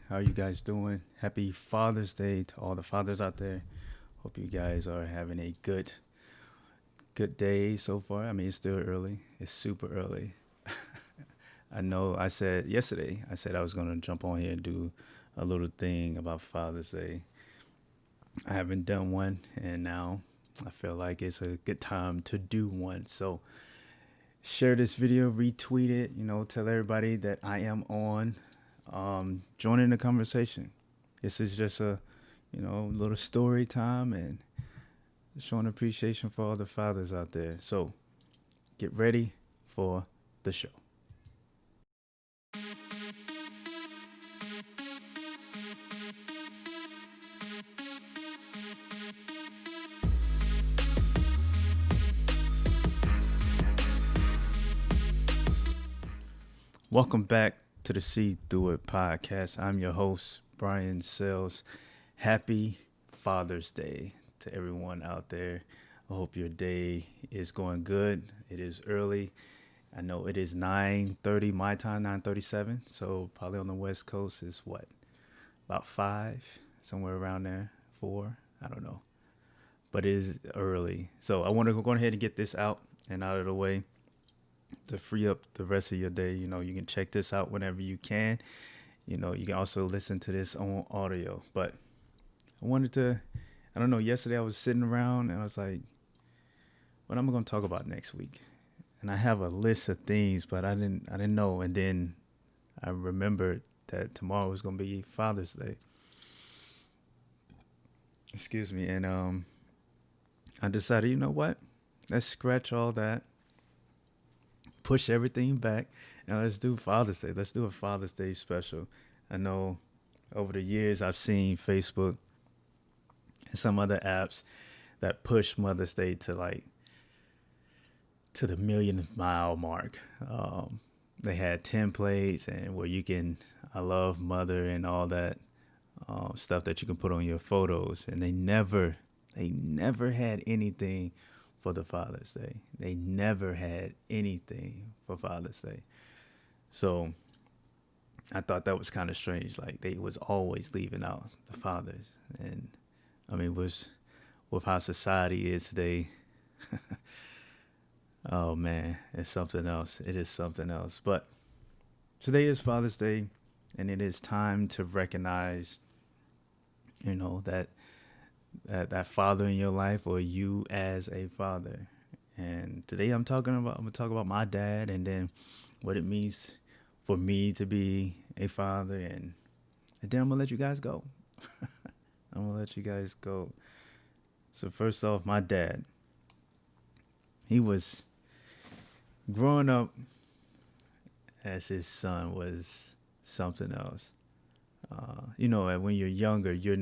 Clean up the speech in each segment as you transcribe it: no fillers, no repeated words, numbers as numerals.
How are you guys doing? Happy Father's Day to all the fathers out there. Hope you guys are having a good day so far. I mean, it's still early. It's super early. I know I said yesterday, I said I was going to jump on here and do a little thing about Father's Day. I haven't done one, and now I feel like it's a good time to do one. So, share this video, retweet it, tell everybody that I am on. Join in the conversation. This is just a, little story time and showing appreciation for all the fathers out there. So get ready for the show. Welcome back to the See Through It podcast. I'm your host, Brian Sells. Happy Father's Day to everyone out there. I hope your day is going good. It is early. I know it is 9:30 my time, 9:37. So probably on the West Coast is what? About 5, somewhere around there. 4, I don't know. But it is early. So I want to go ahead and get this out and out of the way to free up the rest of your day. You can check this out whenever you can. You can also listen to this on audio. But I don't know, yesterday I was sitting around and I was like, what am I going to talk about next week? And I have a list of things, but I didn't know. And then I remembered that tomorrow was going to be Father's Day. Excuse me. And I decided, you know what? Let's scratch all that, push everything back, and let's do Father's Day. Let's do a Father's Day special. I know over the years I've seen Facebook and some other apps that push Mother's Day to the million-mile mark. They had templates and where you can I love mother and all that stuff that you can put on your photos, and they never had anything for the Father's Day. They never had anything for Father's Day. So I thought that was kind of strange. Like they was always leaving out the fathers, and I mean, with how society is today. Oh man, it's something else. It is something else. But today is Father's Day, and it is time to recognize, that father in your life or you as a father. And today I'm gonna talk about my dad and then what it means for me to be a father, and then I'm gonna let you guys go. I'm gonna let you guys go. So first off, my dad. He was growing up as his son was something else. And when you're younger, you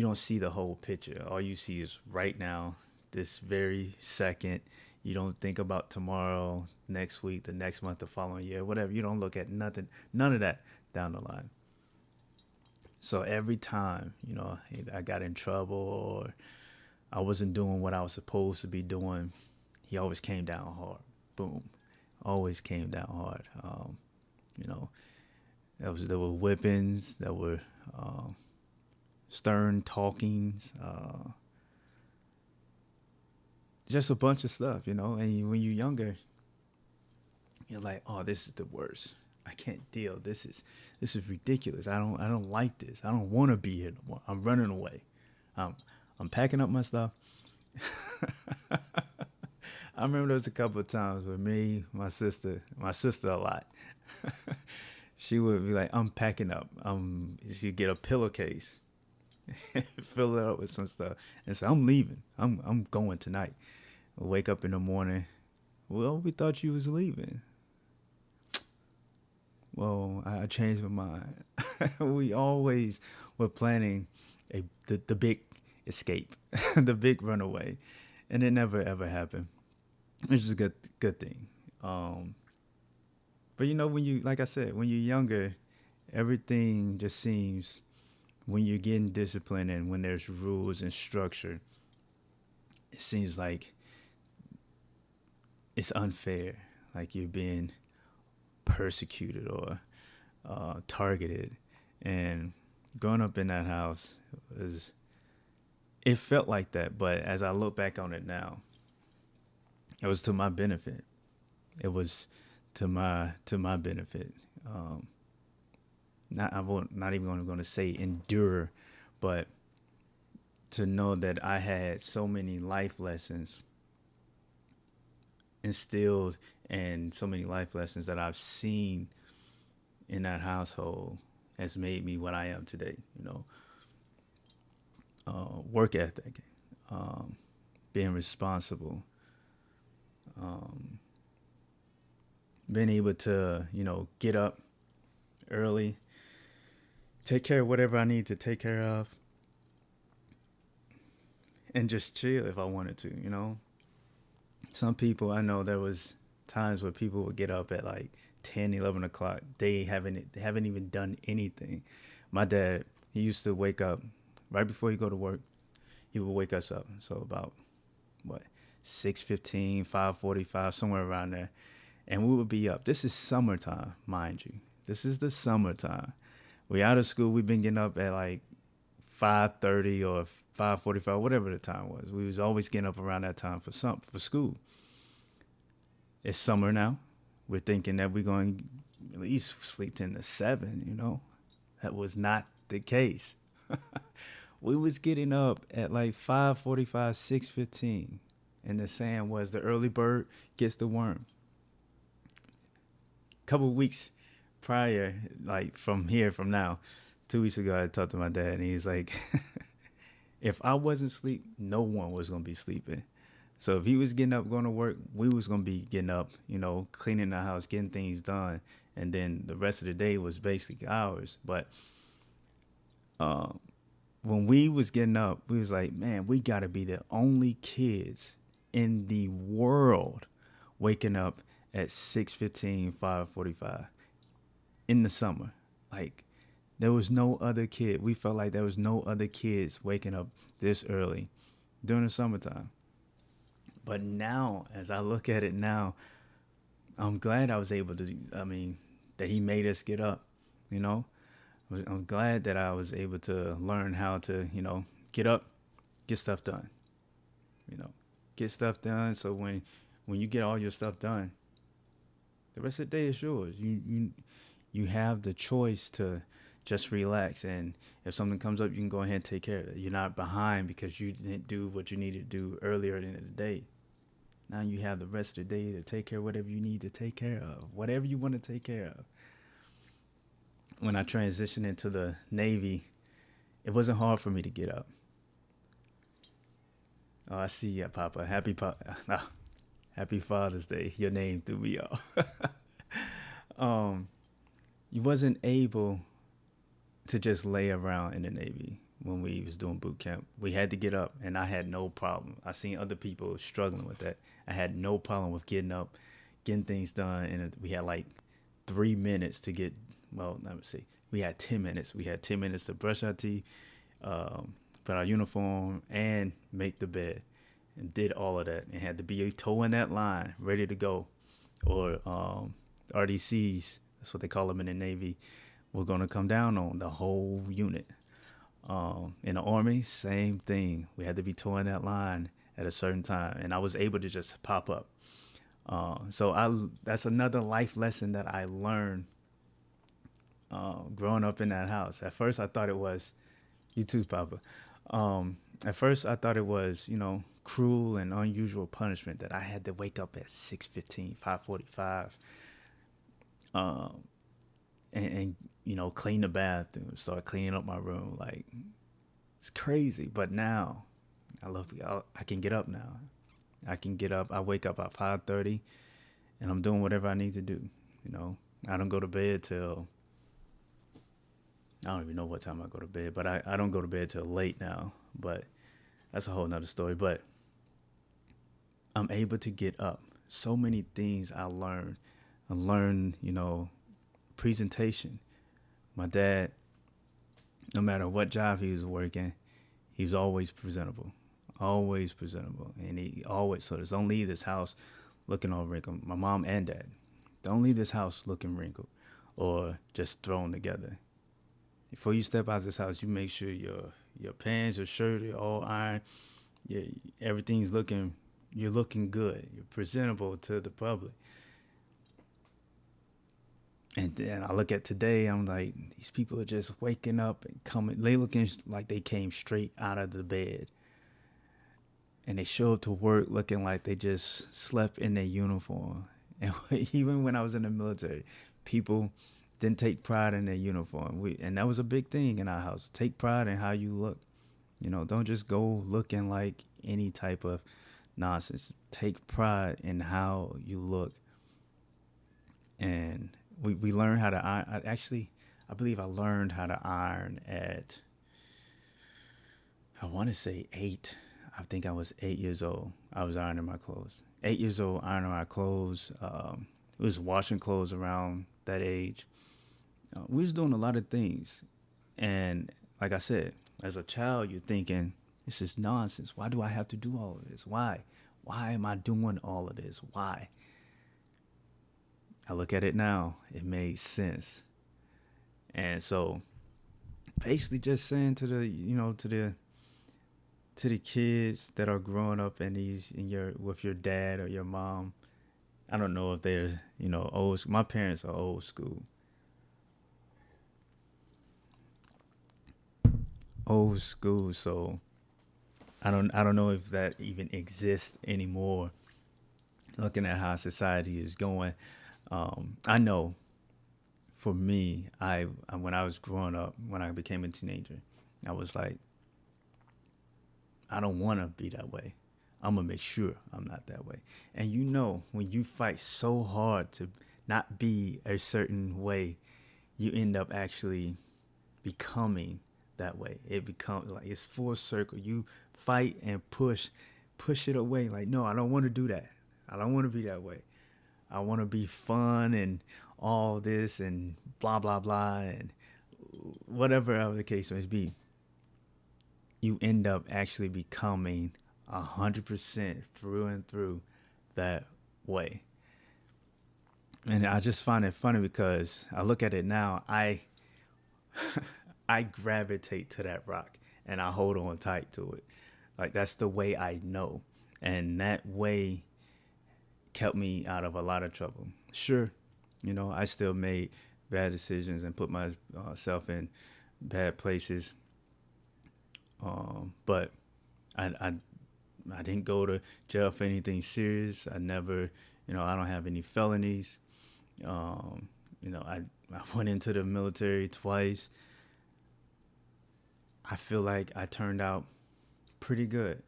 don't see the whole picture. All you see is right now, this very second. You don't think about tomorrow, next week, the next month, the following year, whatever. You don't look at nothing, none of that down the line. So every time, I got in trouble or I wasn't doing what I was supposed to be doing, he always came down hard. Boom. Always came down hard. You know, there were whippings, there were stern talkings, just a bunch of stuff, And when you're younger, you're like, oh, this is the worst. I can't deal. This is ridiculous. I don't like this. I don't want to be here no more. I'm running away. Um, I'm packing up my stuff. I remember there was a couple of times with me, my sister a lot. She would be like, I'm packing up. She'd get a pillowcase, fill it up with some stuff, and say, I'm leaving. I'm going tonight. Wake up in the morning. Well, we thought you was leaving. Well, I changed my mind. We always were planning the big escape, the big runaway, and it never ever happened, which is a good thing. Um, but when you, like I said, when you're younger, everything just seems, when you're getting disciplined and when there's rules and structure, it seems like it's unfair, like you're being persecuted or targeted, And growing up in that house was it felt like that, but as I look back on it now, it was to my benefit. It was to my benefit. Um, not even going to say endure, but to know that I had so many life lessons instilled and so many life lessons that I've seen in that household has made me what I am today. Work ethic, um, being responsible, um, being able to get up early, take care of whatever I need to take care of, and just chill if I wanted to. Some people I know there was times where people would get up at like 10, 11 o'clock. They haven't even done anything. My dad, he used to wake up right before he go to work. He would wake us up. So about what 6:15, 5:45, somewhere around there, and we would be up. This is summertime, mind you. This is the summertime. We out of school. We've been getting up at like 5:30 or 5:45, whatever the time was. We was always getting up around that time for school. It's summer now. We're thinking that we're going to at least sleep 10 to 7. That was not the case. We was getting up at like 5:45, 6:15, and the saying was the early bird gets the worm. A couple of weeks prior, like from now, 2 weeks ago, I talked to my dad, and he's like, if I wasn't asleep, no one was gonna be sleeping. So if he was getting up, going to work, we was gonna be getting up, cleaning the house, getting things done, and then the rest of the day was basically ours. But um, when we was getting up, we was like, man, we gotta be the only kids in the world waking up at 6:15, 5:45 in the summer. Like there was no other kid. We felt like there was no other kids waking up this early during the summertime. But now, as I look at it now, I'm glad I was able to. I mean, that he made us get up. You know, I'm glad that I was able to learn how to, get up, get stuff done. You know, get stuff done. So when you get all your stuff done, the rest of the day is yours. You have the choice to just relax, and if something comes up, you can go ahead and take care of it. You're not behind because you didn't do what you needed to do earlier in the day. Now you have the rest of the day to take care of whatever you need to take care of, whatever you want to take care of. When I transitioned into the Navy, it wasn't hard for me to get up. Oh, I see ya, Papa. Happy Father's Day. Your name threw me off. um, you wasn't able to just lay around in the Navy when we was doing boot camp. We had to get up, and I had no problem. I seen other people struggling with that. I had no problem with getting up, getting things done, and we had like 3 minutes to get. Well, let me see. We had 10 minutes. We had 10 minutes to brush our teeth, put our uniform, and make the bed, and did all of that, and had to be towing that line, ready to go, or RDCs. That's what they call them in the Navy. We're gonna come down on the whole unit. In the Army, same thing. We had to be towing that line at a certain time, and I was able to just pop up. So that's another life lesson that I learned growing up in that house. At first, I thought it was you too, Papa. At first, I thought it was cruel and unusual punishment that I had to wake up at 6:15, 5:45, um, and clean the bathroom, start cleaning up my room. Like it's crazy, but now I can get up now. I can get up. I wake up at 5:30, and I'm doing whatever I need to do. I don't go to bed till I don't even know what time I go to bed, but I don't go to bed till late now. But that's a whole nother story. But I'm able to get up. So many things I learned. I learned, presentation. My dad, no matter what job he was working, he was always presentable. Always presentable. And he always told us, don't leave this house looking all wrinkled. My mom and dad, don't leave this house looking wrinkled or just thrown together. before you step out of this house, you make sure your pants, your shirt, are all ironed. Your, everything's looking, you're looking good. You're presentable to the public. And then I look at today, I'm like, these people are just waking up and coming. They looking like they came straight out of the bed. And they show up to work looking like they just slept in their uniform. And even when I was in the military, people didn't take pride in their uniform. And that was a big thing in our house. Take pride in how you look. You know, don't just go looking like any type of nonsense. Take pride in how you look. And we learned how to iron. I believe I learned how to iron at, I want to say 8. I think I was 8 years old. I was ironing my clothes. 8 years old, ironing my clothes. It was washing clothes around that age. We was doing a lot of things. And like I said, as a child, you're thinking, this is nonsense. Why do I have to do all of this? Why? Why am I doing all of this? Why? I look at it now. It made sense. And so basically just saying to the, to the kids that are growing up in your with your dad or your mom. I don't know if they're old. My parents are old school. Old school. So I don't know if that even exists anymore. Looking at how society is going, I know for me, I when I was growing up, when I became a teenager, I was like, I don't want to be that way. I'm going to make sure I'm not that way. And when you fight so hard to not be a certain way, you end up actually becoming that way. It becomes like it's full circle. You fight and push it away. Like, no, I don't want to do that. I don't want to be that way. I want to be fun and all this and blah, blah, blah, and whatever the case may be. You end up actually becoming 100% through and through that way. And I just find it funny because I look at it now, I I gravitate to that rock and I hold on tight to it. Like that's the way I know. And that way kept me out of a lot of trouble. Sure, I still made bad decisions and put myself in bad places. But I didn't go to jail for anything serious. I never, I don't have any felonies. I went into the military twice. I feel like I turned out pretty good.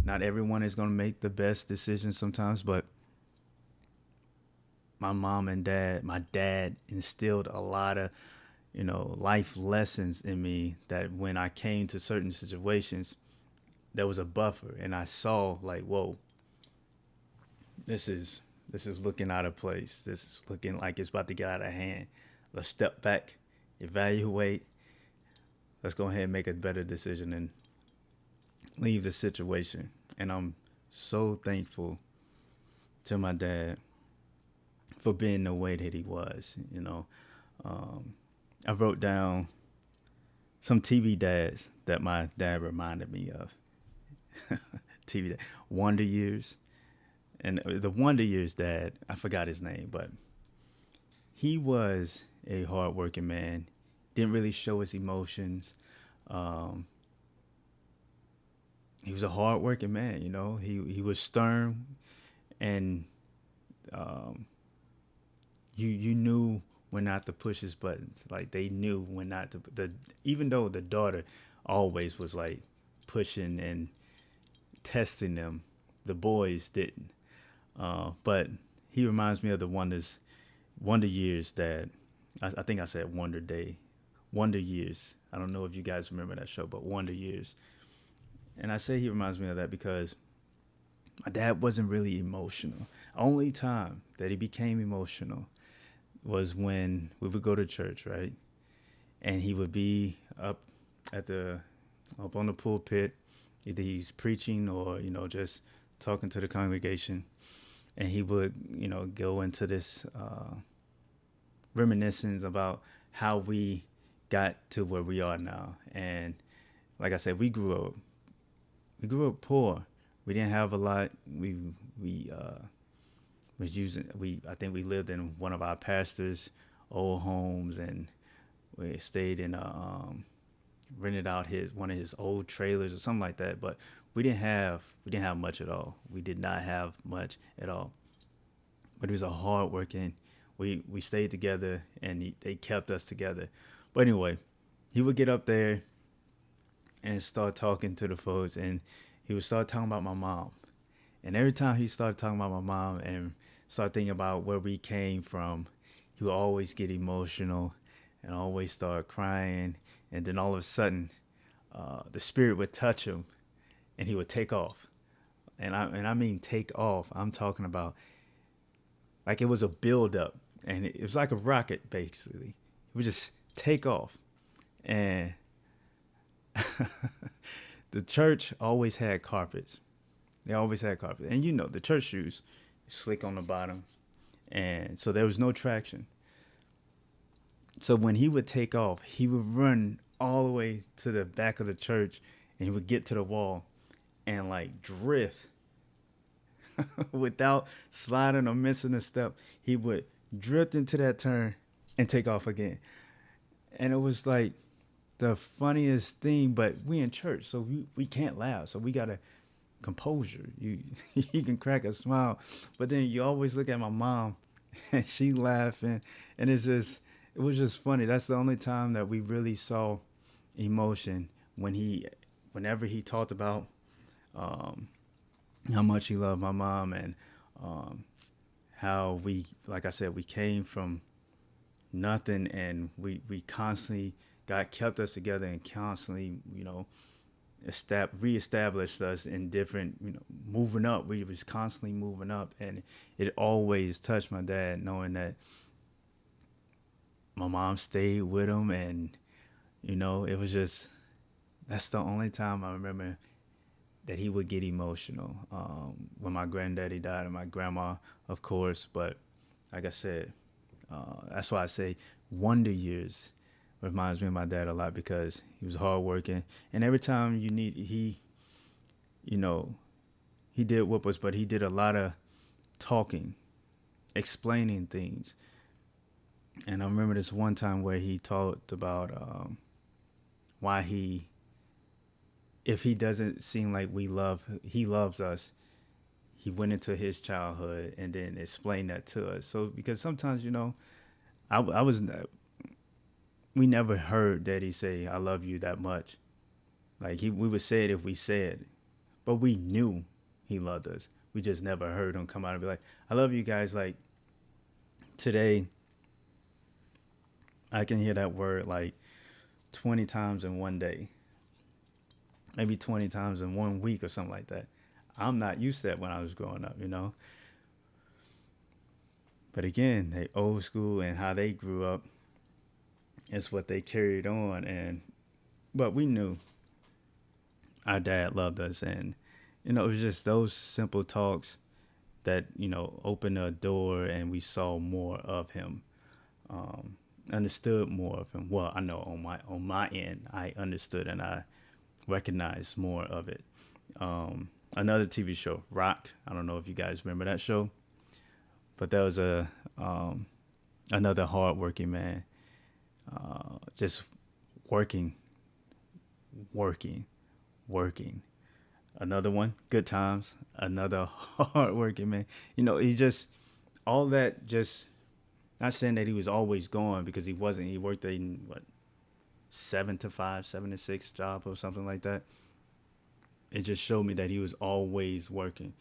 Not everyone is going to make the best decisions sometimes, but my dad instilled a lot of, life lessons in me that when I came to certain situations, there was a buffer and I saw like, whoa, this is looking out of place. This is looking like it's about to get out of hand. Let's step back, evaluate. Let's go ahead and make a better decision and leave the situation. And I'm so thankful to my dad for being the way that he was. I wrote down some TV dads that my dad reminded me of. TV dad. Wonder Years. And the Wonder Years dad, I forgot his name, but he was a hardworking man. Didn't really show his emotions. He was a hardworking man, He was stern, and you knew when not to push his buttons. Like they knew when not to. Even though the daughter always was like pushing and testing them, the boys didn't. But he reminds me of the Wonder Years dad. I think I said Wonder Years. I don't know if you guys remember that show, but Wonder Years. And I say he reminds me of that because my dad wasn't really emotional. Only time that he became emotional was when we would go to church, right? And he would be up on the pulpit, either he's preaching or, just talking to the congregation. And he would, go into this reminiscence about how we got to where we are now. And like I said, we grew up poor. We didn't have a lot. We was using we I think we lived in one of our pastor's old homes, and we stayed in a rented out his one of his old trailers or something like that. But we didn't have much at all. We did not have much at all. But it was a hard working. We stayed together, and they kept us together. But anyway, he would get up there and start talking to the folks, and he would start talking about my mom. And every time he started talking about my mom and start thinking about where we came from, he would always get emotional and always start crying. And then all of a sudden, the spirit would touch him, and he would take off. And I mean take off. I'm talking about like it was a build up, and it was like a rocket basically. It would just take off, and the church always had carpets. They always had carpet. And the church shoes, slick on the bottom. And so there was no traction. So when he would take off, he would run all the way to the back of the church, and he would get to the wall and like drift without sliding or missing a step. He would drift into that turn and take off again. And it was like the funniest thing, but we in church, so we can't laugh. So we got to composure. You can crack a smile, but then you always look at my mom, and she laughing, and it was just funny. That's the only time that we really saw emotion, whenever he talked about um, how much he loved my mom, and um, how like I said, we came from nothing, and we constantly God kept us together, and constantly reestablished us in different, moving up. We was constantly moving up, and it always touched my dad knowing that my mom stayed with him. And it was just, that's the only time I remember that he would get emotional, when my granddaddy died, and my grandma, of course. But like I said, that's why I say wonder years reminds me of my dad a lot, because he was hardworking, and every time you know, he did whoop us, but he did a lot of talking, explaining things. And I remember this one time where he talked about why if he doesn't seem like he loves us, he went into his childhood and then explained that to us. So because sometimes, I was we never heard Daddy say "I love you" that much. Like we would say it if we said, but we knew he loved us. We just never heard him come out and be like, "I love you guys." Like today, I can hear that word like 20 times in one day, maybe 20 times in 1 week or something like that. I'm not used to that when I was growing up. But again, they old school, and how they grew up is what they carried on. But we knew our dad loved us, and it was just those simple talks that opened a door, and we saw more of him, understood more of him. Well, I know on my end, I understood and I recognized more of it. Another TV show, Rock. I don't know if you guys remember that show, but that was another hardworking man, just working, working, working. Another one, Good Times. Another hardworking man. He just all that. Just not saying that he was always gone, because he wasn't. He worked in what 7 to 5, 7 to 6 job or something like that. It just showed me that he was always working.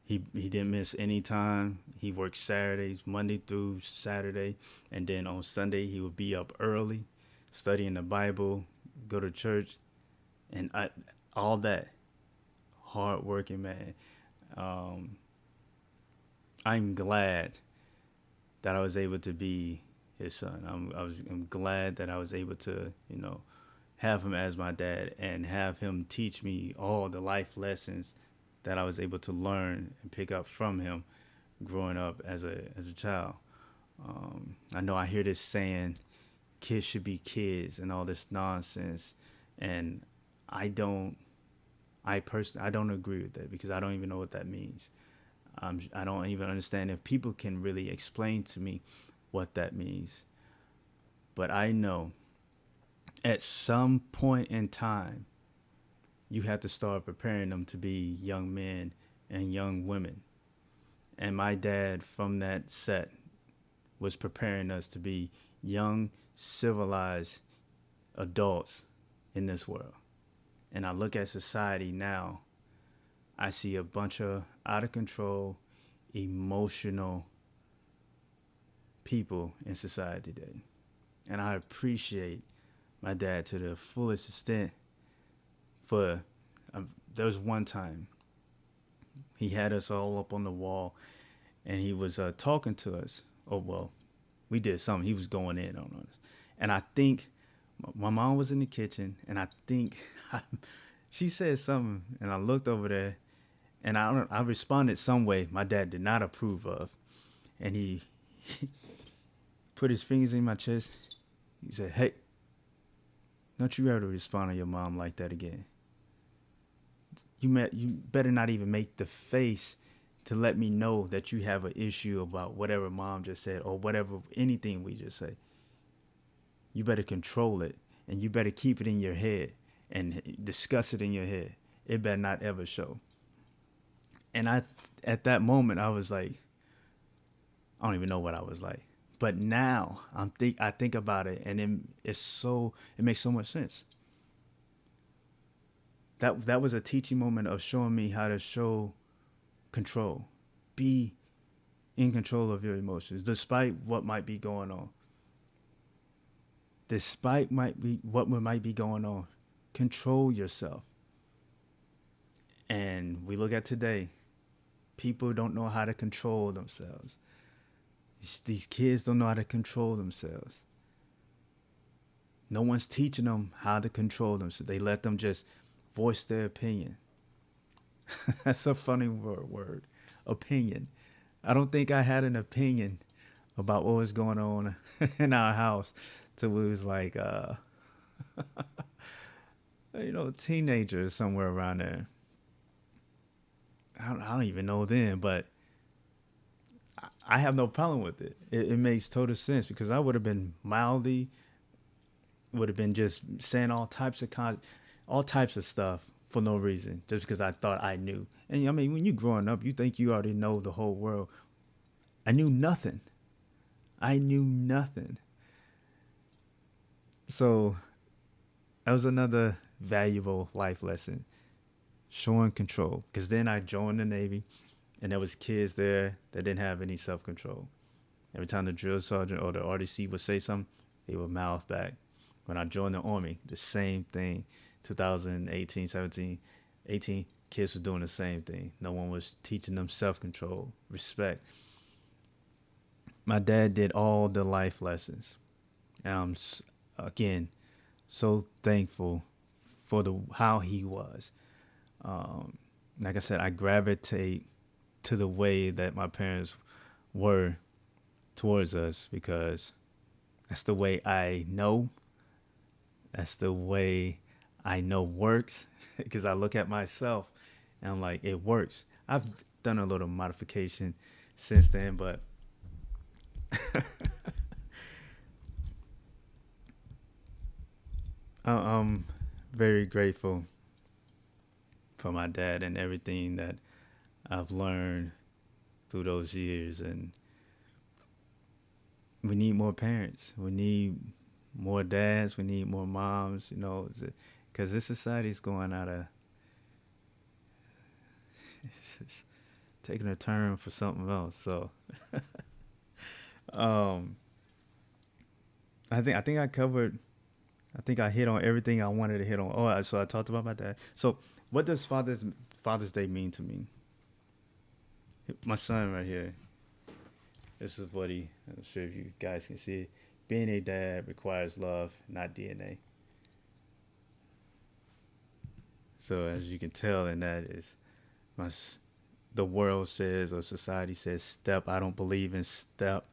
He didn't miss any time. He worked Saturdays, Monday through Saturday, and then on Sunday he would be up early, studying the Bible, go to church, and all that. Hard working man. Um, I'm glad that I was able to be his son. I'm glad that I was able to have him as my dad, and have him teach me all the life lessons that I was able to learn and pick up from him growing up as a child. I know I hear this saying, kids should be kids and all this nonsense. And I don't, I don't agree with that because I don't even know what that means. I don't even understand if people can really explain to me what that means. But I know at some point in time, you have to start preparing them to be young men and young women. And my dad, from that set, was preparing us to be young, civilized adults in this world. And I look at society now, I see a bunch of out of control, emotional people in society today. And I appreciate my dad to the fullest extent for there was one time he had us all up on the wall and he was talking to us. Oh, well, we did something. He was going in on us. And I think my mom was in the kitchen and I think she said something and I looked over there and I responded some way my dad did not approve of. And he put his fingers in my chest. He said, "Hey, don't you ever respond to your mom like that again. You better not even make the face to let me know that you have an issue about whatever mom just said or whatever, anything we just say. You better control it and you better keep it in your head and discuss it in your head. It better not ever show." And at that moment, I was like, I don't even know what I was like. But now I think about it and it makes so much sense. That was a teaching moment of showing me how to show control. Be in control of your emotions, despite what might be going on. Despite what might be going on, control yourself. And we look at today, people don't know how to control themselves. These kids don't know how to control themselves. No one's teaching them how to control themselves. They let them just voice their opinion. That's a funny word, opinion. I don't think I had an opinion about what was going on in our house till we was like, teenagers somewhere around there. I don't even know then, but I have no problem with it. It makes total sense because I would have been would have been just saying all types of stuff for no reason, just because I thought I knew. And I mean, when you're growing up, you think you already know the whole world. I knew nothing. I knew nothing. So that was another valuable life lesson, showing control. Because then I joined the Navy, and there was kids there that didn't have any self-control. Every time the drill sergeant or the RDC would say something, they would mouth back. When I joined the Army, the same thing. 2018, 17, 18, kids were doing the same thing. No one was teaching them self-control, respect. My dad did all the life lessons. And I'm, again, so thankful for how he was. Like I said, I gravitate to the way that my parents were towards us because that's the way I know. That's the way I know works because I look at myself and I'm like, it works. I've done a little modification since then, but I'm very grateful for my dad and everything that I've learned through those years. And we need more parents. We need more dads. We need more moms, because this society is going out of, it's just taking a turn for something else. So, um, I think I covered. I think I hit on everything I wanted to hit on. Oh, so I talked about my dad. So, what does Father's Day mean to me? My son right here. This is what I'm sure if you guys can see it. Being a dad requires love, not DNA. So as you can tell in that is the world says or society says step. I don't believe in step.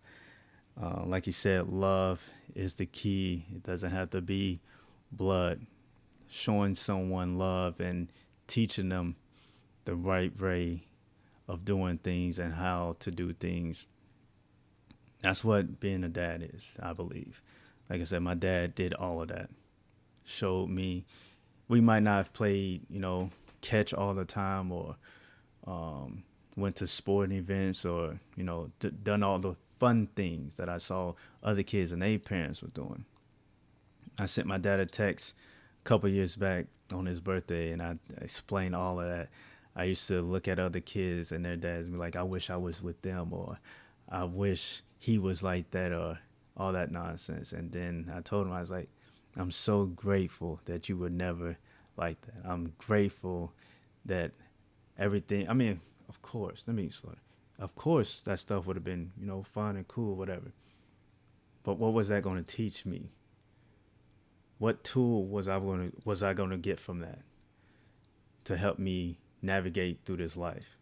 Like you said, love is the key. It doesn't have to be blood. Showing someone love and teaching them the right way of doing things and how to do things. That's what being a dad is, I believe. Like I said, my dad did all of that. Showed me. We might not have played, catch all the time or um, went to sporting events or, done all the fun things that I saw other kids and their parents were doing. I sent my dad a text a couple years back on his birthday, and I explained all of that. I used to look at other kids and their dads and be like, I wish I was with them, or I wish he was like that, or all that nonsense. And then I told him, I was like, I'm so grateful that you were never like that. I'm grateful that everything, I mean, of course, let me slow down. Of course, that stuff would have been, fun and cool, whatever. But what was that going to teach me? What tool was I going to get from that to help me navigate through this life?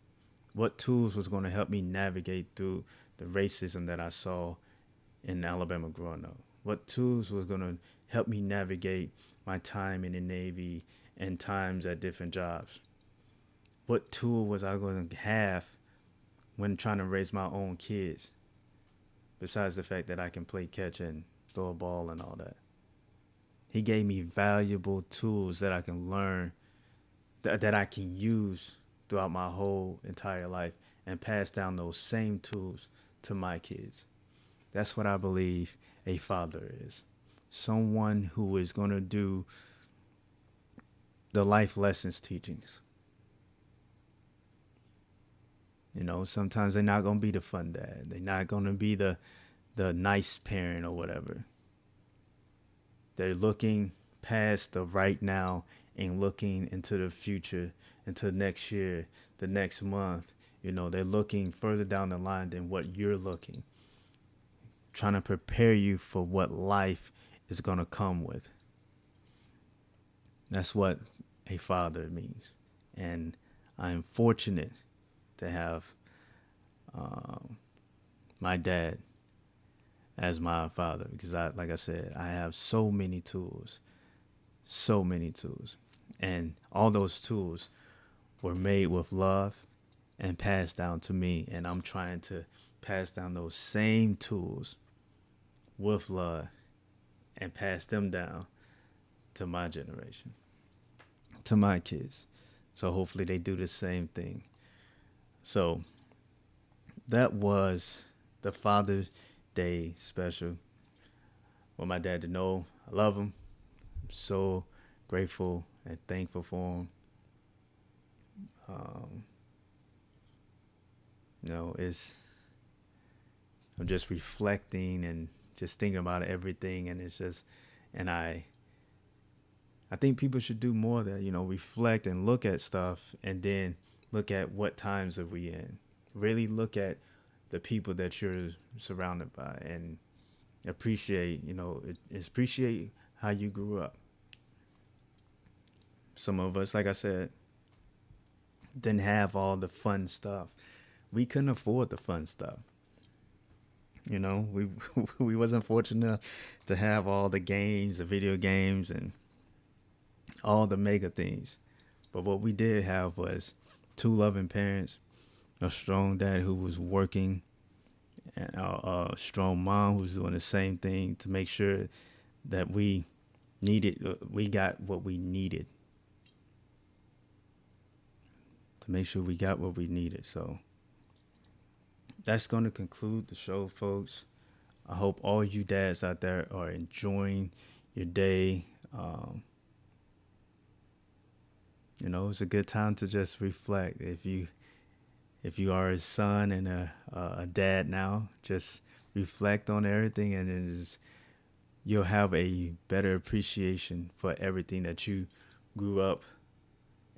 What tools was going to help me navigate through the racism that I saw in Alabama growing up? What tools was going to help me navigate my time in the Navy and times at different jobs? What tool was I going to have when trying to raise my own kids, besides the fact that I can play catch and throw a ball and all that? He gave me valuable tools that I can learn, that I can use throughout my whole entire life and pass down those same tools to my kids. That's what I believe a father is. Someone who is going to do the life lessons teachings. Sometimes they're not going to be the fun dad. They're not going to be the nice parent or whatever. They're looking past the right now and looking into the future, into next year, the next month. They're looking further down the line than what you're looking, trying to prepare you for what life is going to come with. That's what a father means. And I'm fortunate to have my dad as my father, because like I said, I have so many tools, and all those tools were made with love and passed down to me, and I'm trying to pass down those same tools with love and pass them down to my generation, to my kids. So hopefully they do the same thing. So that was the Father's Day special. Want my dad to know I love him. I'm so grateful and thankful for him. I'm just reflecting and just thinking about everything, and I think people should do more of that. Reflect and look at stuff, and then look at what times are we in. Really look at the people that you're surrounded by, and appreciate how you grew up. Some of us, like I said, didn't have all the fun stuff. We couldn't afford the fun stuff. We we wasn't fortunate to have all the games, the video games, and all the mega things. But what we did have was two loving parents, a strong dad who was working, and a strong mom who was doing the same thing to make sure that we got what we needed. To make sure we got what we needed. So that's going to conclude the show, folks. I hope all you dads out there are enjoying your day. It's a good time to just reflect. If you are a son and a dad now, just reflect on everything, and you'll have a better appreciation for everything that you grew up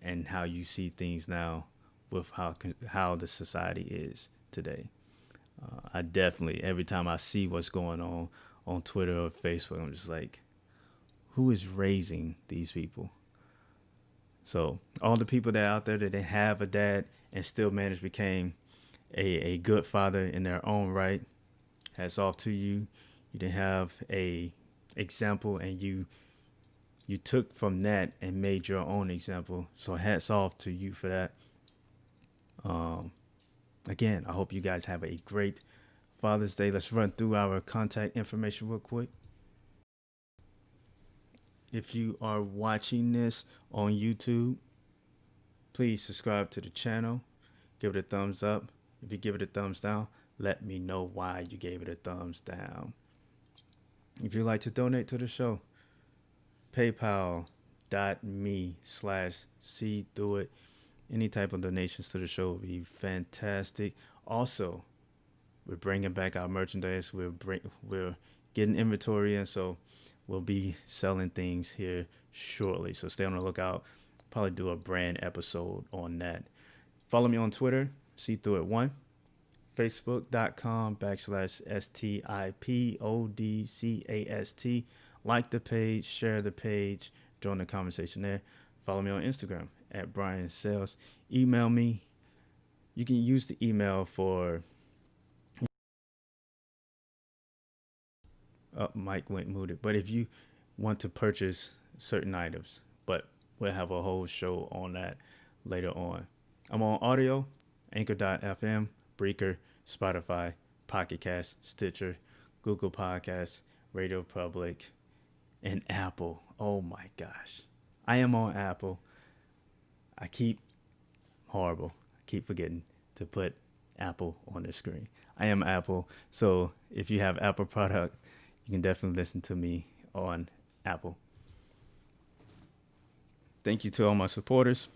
and how you see things now with how the society is today. I definitely, every time I see what's going on Twitter or Facebook, I'm just like, who is raising these people? So all the people that are out there that they have a dad and still manage to become a good father in their own right, Hats off to you. You didn't have a example, and you took from that and made your own example. So hats off to you for that. Um, Again, I hope you guys have a great Father's Day. Let's run through our contact information real quick. If you are watching this on YouTube, please subscribe to the channel. Give it a thumbs up. If you give it a thumbs down, let me know why you gave it a thumbs down. If you'd like to donate to the show, paypal.me/SeeThroughIt. Any type of donations to the show would be fantastic. Also, we're bringing back our merchandise. We're getting inventory in, so we'll be selling things here shortly. So stay on the lookout. Probably do a brand episode on that. Follow me on Twitter, SeeThroughIt1, Facebook.com/STIPODCAST. Like the page, share the page, join the conversation there. Follow me on Instagram at Brian Sales. Email me. You can use the email for Mike went muted. But if you want to purchase certain items, but we'll have a whole show on that later on. I'm on audio, Anchor.fm, Breaker, Spotify, Pocket Cast, Stitcher, Google Podcasts, Radio Public, and Apple. Oh my gosh. I am on Apple. I keep forgetting to put Apple on the screen. I am Apple. So if you have Apple product, you can definitely listen to me on Apple. Thank you to all my supporters,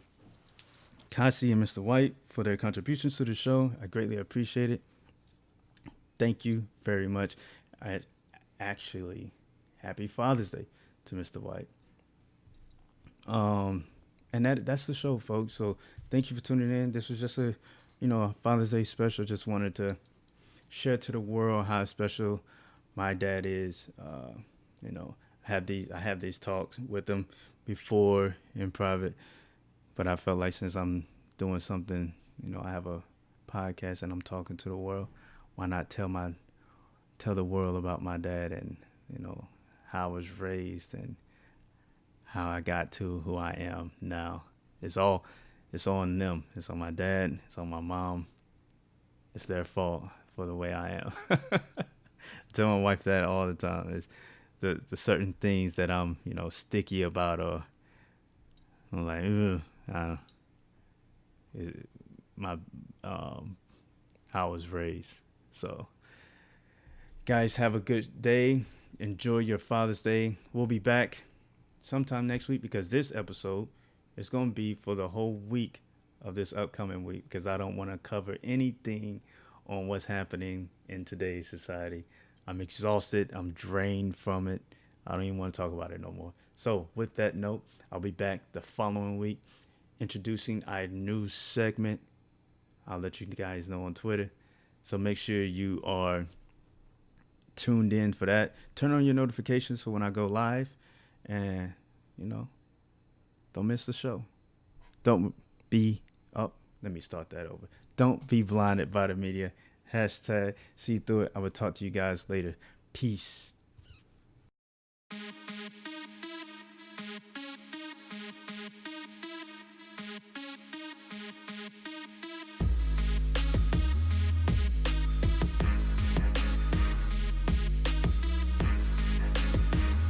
Kasi and Mr. White, for their contributions to the show. I greatly appreciate it. Thank you very much. Happy Father's Day to Mr. White. And that's the show, folks. So thank you for tuning in. This was just a Father's Day special. Just wanted to share to the world how special my dad is. I have these talks with him before in private, but I felt like since I'm doing something, I have a podcast and I'm talking to the world, why not tell the world about my dad and how I was raised and how I got to who I am now. It's on them. It's on my dad. It's on my mom. It's their fault for the way I am. I tell my wife that all the time. It's the certain things that I'm, sticky about, or I'm like, how I was raised. So, guys, have a good day. Enjoy your Father's Day. We'll be back sometime next week because this episode is going to be for the whole week of this upcoming week because I don't want to cover anything on what's happening in today's society. I'm exhausted. I'm drained from it. I don't even want to talk about it no more. So with that note, I'll be back the following week introducing our new segment. I'll let you guys know on Twitter. So make sure you are tuned in for that. Turn on your notifications for when I go live. And, don't miss the show. Don't be, let me start that over. Don't be blinded by the media. #SeeThroughIt. I will talk to you guys later. Peace.